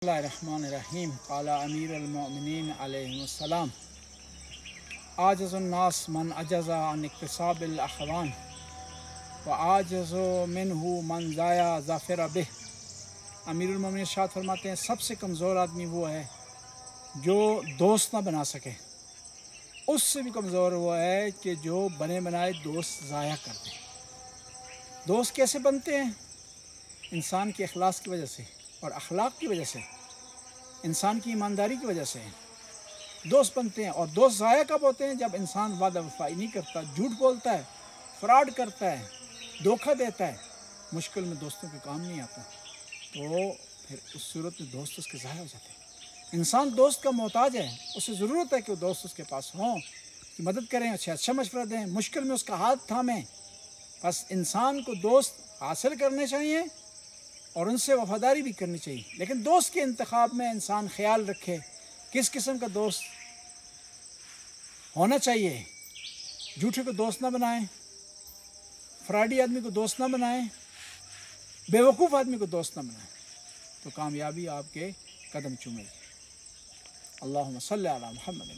बिस्मिल्लाहिर्रहमानिर्रहीम क़ाला अमीरुल मोमिनीन अलैहिस्सलाम आजज़ुन्नास मन अजज़ा अन इक्तिसाबिल अख़वान व आजज़ु मिन्हु मन ज़ाया ज़ाफ़िर बिह। अमीरुल मोमिनीन इरशाद फरमाते हैं, सबसे कमज़ोर आदमी वो है जो दोस्त ना बना सके। उससे भी कमज़ोर वो है कि जो बने बनाए दोस्त ज़ाया कर दे। दोस्त कैसे बनते हैं? इंसान के अखलास की वजह से और अखलाक की वजह से, इंसान की ईमानदारी की वजह से दोस्त बनते हैं। और दोस्त ज़ाया कब होते हैं? जब इंसान वादा वफाई नहीं करता, झूठ बोलता है, फ्रॉड करता है, धोखा देता है, मुश्किल में दोस्तों के काम नहीं आता, तो फिर उस सूरत में दोस्त उसके ज़ाया हो जाते हैं। इंसान दोस्त का मोहताज है, उसे ज़रूरत है कि वो दोस्त उसके पास हों, कि मदद करें, अच्छा मशवरा दें, मुश्किल में उसका हाथ थामें। बस इंसान को दोस्त हासिल करने चाहिए और उनसे वफादारी भी करनी चाहिए, लेकिन दोस्त के इंतखाब में इंसान ख्याल रखे किस किस्म का दोस्त होना चाहिए। झूठे को दोस्त ना बनाएं, फ्रॉडी आदमी को दोस्त ना बनाएं, बेवकूफ़ आदमी को दोस्त ना बनाएं, तो कामयाबी आपके कदम चूमेगी। अल्लाहुम्मा सल्ली अला मुहम्मद।